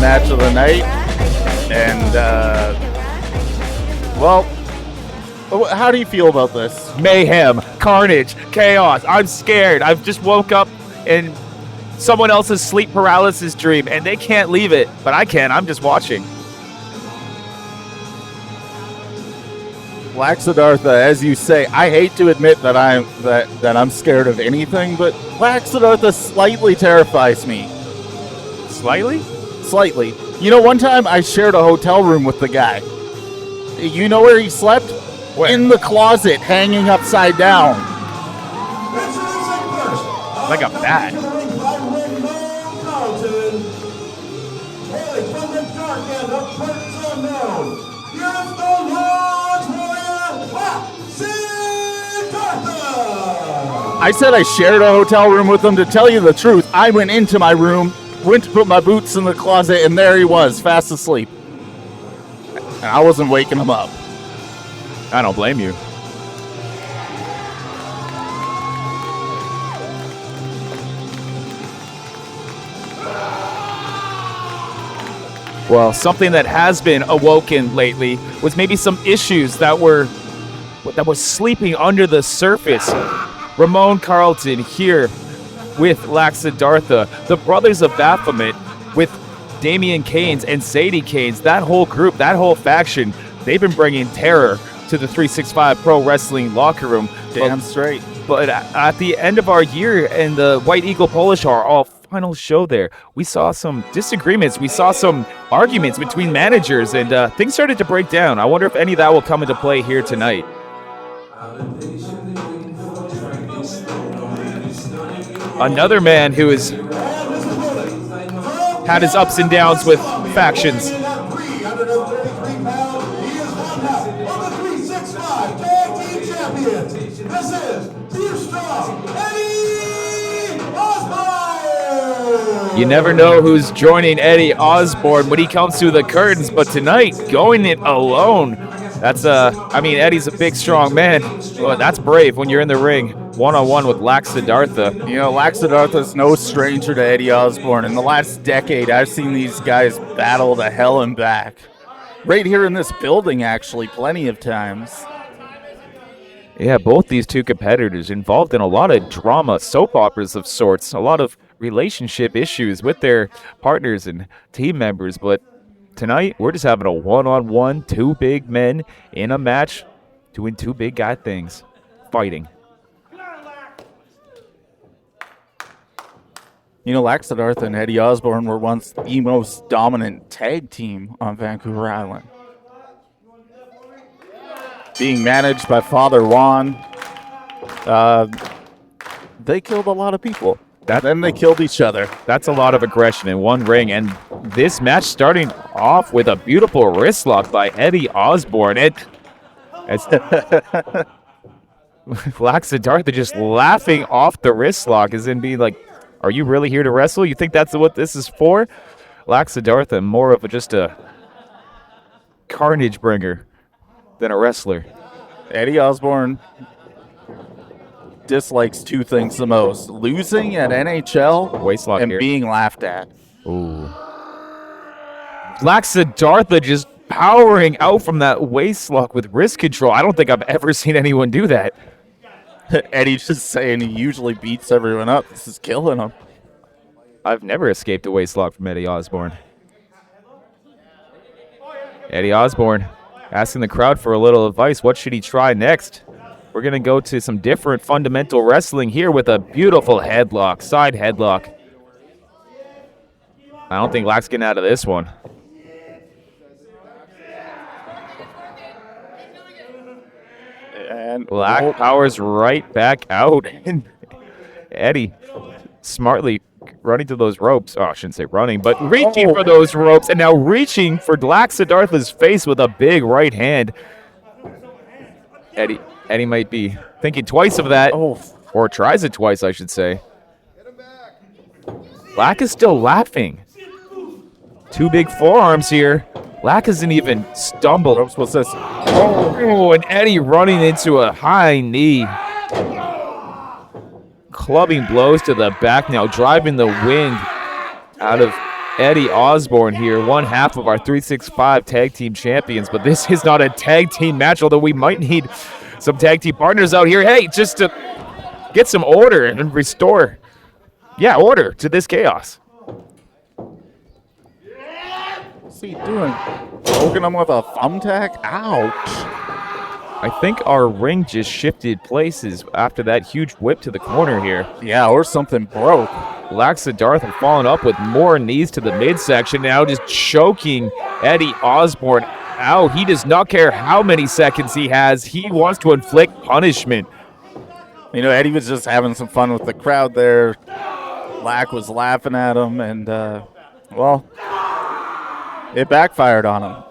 match of the night. And, well, how do you feel about this? Mayhem, carnage, chaos. I'm scared. I've just woke up in someone else's sleep paralysis dream, and they can't leave it, but I can. I'm just watching. Lak Siddartha, as you say, I hate to admit that I'm scared of anything, but Lak Siddartha slightly terrifies me. Slightly? Slightly. You know, one time I shared a hotel room with the guy. You know where he slept? Where? In the closet, hanging upside down. Like a bat. I said I shared a hotel room with him. To tell you the truth, I went into my room, went to put my boots in the closet, and there he was, fast asleep. And I wasn't waking him up. I don't blame you. Well, something that has been awoken lately was maybe some issues that were sleeping under the surface. Ramone Carlton here with Lak Siddartha, the brothers of Baphomet, with Damian Keynes and Sadie Keynes. That whole group, that whole faction, they've been bringing terror to the 365 Pro Wrestling locker room. Damn straight. But at the end of our year in the White Eagle Polish our final show there, we saw some disagreements. We saw some arguments between managers, and things started to break down. I wonder if any of that will come into play here tonight. Another man who has had his ups and downs with factions. You never know who's joining Eddie Osbourne when he comes through the curtains, but tonight, going it alone. That's Eddie's a big, strong man. Well, that's brave when you're in the ring, one-on-one with Lak Siddartha. You know, Lak Siddartha's no stranger to Eddie Osbourne. In the last decade, I've seen these guys battle to hell and back. Right here in this building, actually, plenty of times. Yeah, both these two competitors involved in a lot of drama, soap operas of sorts, a lot of relationship issues with their partners and team members, but tonight, we're just having a one-on-one, two big men in a match doing two big guy things, fighting. You know, Lak Siddartha and Eddie Osbourne were once the most dominant tag team on Vancouver Island. Being managed by Father Juan, they killed a lot of people. Then they killed each other. That's a lot of aggression in one ring, and this match starting off with a beautiful wrist lock by Eddie Osbourne. Lak Siddartha just laughing off the wrist lock, as in being like, are you really here to wrestle? You think that's what this is for? Lak Siddartha, more of just a carnage bringer than a wrestler. Eddie Osbourne dislikes two things the most: losing at NHL Waistlock and here. being laughed at. Ooh. Lak Siddartha just powering out from that waistlock with wrist control. I don't think I've ever seen anyone do that. Eddie's just saying he usually beats everyone up. This is killing him. I've never escaped a waistlock from Eddie Osbourne. Eddie Osbourne asking the crowd for a little advice. What should he try next? We're going to go to some different fundamental wrestling here with a beautiful headlock, side headlock. I don't think Lak's getting out of this one. And Lak powers right back out. And Eddie smartly running to those ropes. Oh, I shouldn't say running, but reaching for those ropes. And now reaching for Lak Siddartha's face with a big right hand. Eddie might be thinking twice of that. Or tries it twice, I should say. Lak is still laughing. Two big forearms here. Lak hasn't even stumbled. What's this? Oh, and Eddie running into a high knee. Clubbing blows to the back now, driving the wind out of Eddie Osbourne here, one half of our 365 tag team champions, but this is not a tag team match, although we might need some tag team partners out here. Hey, just to get some order and restore, order to this chaos. What's he doing? Poking him with a thumbtack? Ouch. I think our ring just shifted places after that huge whip to the corner here. Yeah, or something broke. Lak Siddartha falling up with more knees to the midsection now, just choking Eddie Osbourne out. He does not care how many seconds he has. He wants to inflict punishment. You know, Eddie was just having some fun with the crowd there. Lak was laughing at him, and, well, it backfired on him.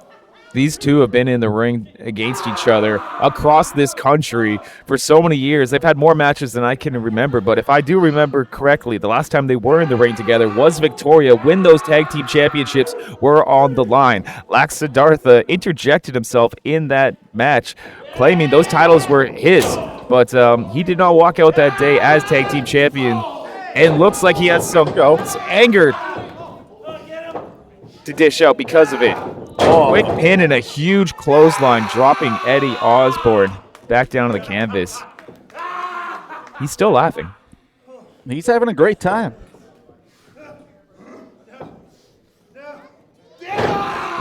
These two have been in the ring against each other across this country for so many years. They've had more matches than I can remember, but if I do remember correctly, the last time they were in the ring together was Victoria when those tag team championships were on the line. Lak Siddartha interjected himself in that match, claiming those titles were his, but he did not walk out that day as tag team champion, and looks like he has some anger to dish out because of it. Quick pin and a huge clothesline, dropping Eddie Osbourne back down to the canvas. He's still laughing. He's having a great time.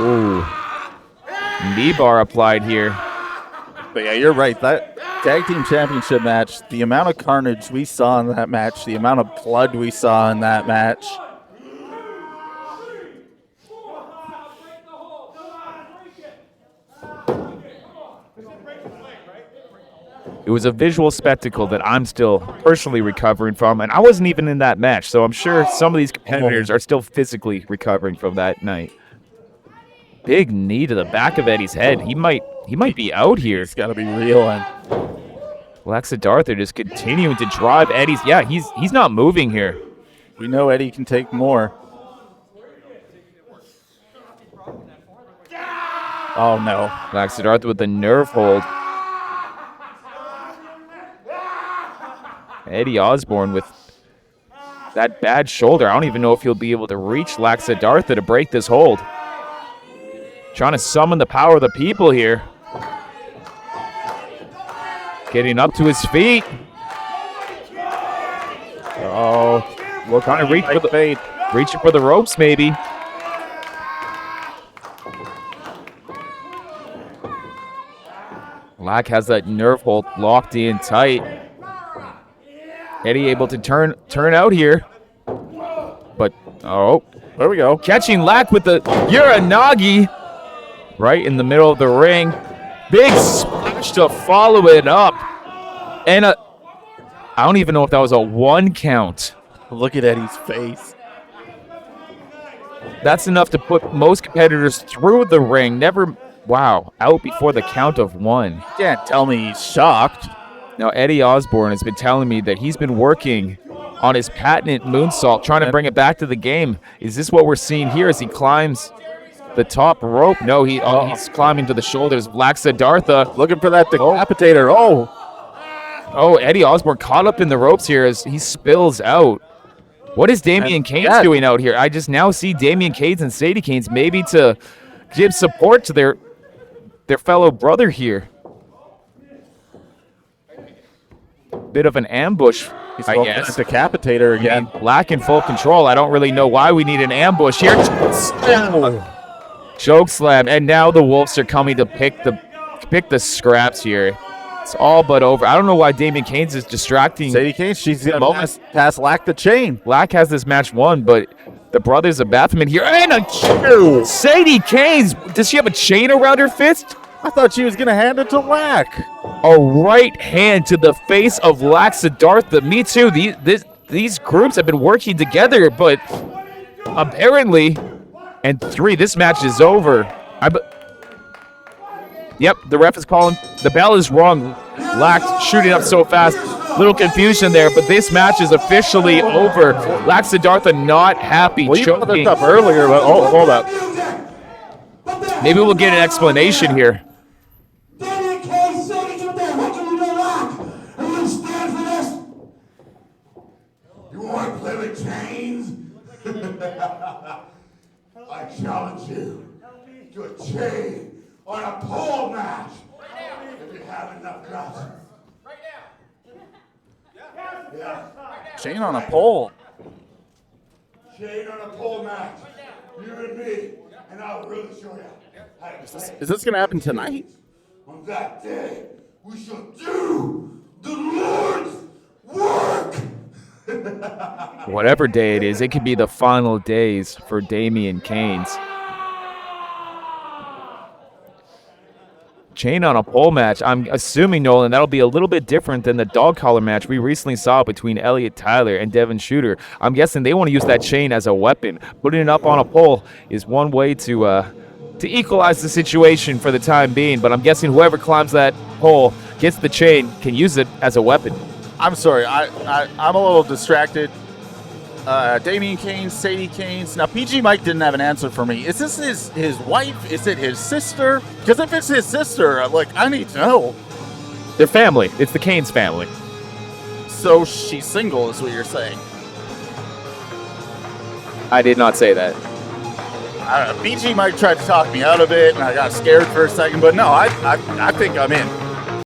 Ooh. Knee bar applied here. But yeah, you're right. That tag team championship match, the amount of carnage we saw in that match, the amount of blood we saw in that match. It was a visual spectacle that I'm still personally recovering from, and I wasn't even in that match, so I'm sure some of these competitors are still physically recovering from that night. Big knee to the back of Eddie's head. He might be out here. He's got to be reeling. Lak Siddartha just continuing to drive Eddie's. Yeah, he's not moving here. We know Eddie can take more. Oh, no. Lak Siddartha with the nerve hold. Eddie Osbourne with that bad shoulder. I don't even know if he'll be able to reach Lak Siddartha to break this hold. Trying to summon the power of the people here. Getting up to his feet. Oh, We're trying to reaching for the ropes, maybe. Lak has that nerve hold locked in tight. Eddie able to turn out here. But, there we go. catching Lak with the Uranagi right in the middle of the ring. Big splash to follow it up. And I don't even know if that was a 1 count. Look at Eddie's face. That's enough to put most competitors through the ring. Out before the count of 1. You can't tell me he's shocked. Now, Eddie Osbourne has been telling me that he's been working on his patented moonsault, trying to bring it back to the game. Is this what we're seeing here as he climbs the top rope? No, he's climbing to the shoulders of Lak Siddartha. Looking for that decapitator. Oh, Eddie Osbourne caught up in the ropes here as he spills out. What is Damian Keynes doing out here? I just now see Damian Keynes and Sadie Keynes maybe to give support to their fellow brother here. Bit of an ambush, I guess. Decapitator again. Lak in full control. I don't really know why we need an ambush here. Choke slam, and now the Wolves are coming to pick the scraps here. It's all but over. I don't know why Damian Keynes is distracting. Sadie Keynes, she's going to pass Lak the chain. Lak has this match won, but the brothers of Baphomet here. And Sadie Keynes, does she have a chain around her fist? I thought she was going to hand it to Lak. A right hand to the face of Lak Siddartha. Me too. These groups have been working together, but apparently, and 3, this match is over. Yep, the ref is calling. The bell is rung. Lak shooting up so fast. Little confusion there, but this match is officially over. Lak Siddartha not happy. Well, you brought this up earlier, but hold up. Maybe we'll get an explanation here. I challenge you to a chain on a pole match. If you have enough guts. Yeah. Chain on a pole. Chain on a pole match. You and me. And I'll really show you how to play. Is this going to happen tonight? On that day, we shall do the Lord's work. Whatever day it is, it could be the final days for Damian Keynes. Chain on a pole match. I'm assuming, Nolan, that'll be a little bit different than the dog collar match we recently saw between Elliot Tyler and Devin Shooter. I'm guessing they want to use that chain as a weapon. Putting it up on a pole is one way to equalize the situation for the time being, but I'm guessing whoever climbs that pole, gets the chain, can use it as a weapon. I'm sorry. I'm a little distracted. Damian Keynes, Sadie Keynes. Now, PG Mike didn't have an answer for me. Is this his wife? Is it his sister? Because if it's his sister, I need to know. They're family. It's the Keynes family. So she's single, is what you're saying? I did not say that. I don't know. PG Mike tried to talk me out of it, and I got scared for a second. But no, I think I'm in.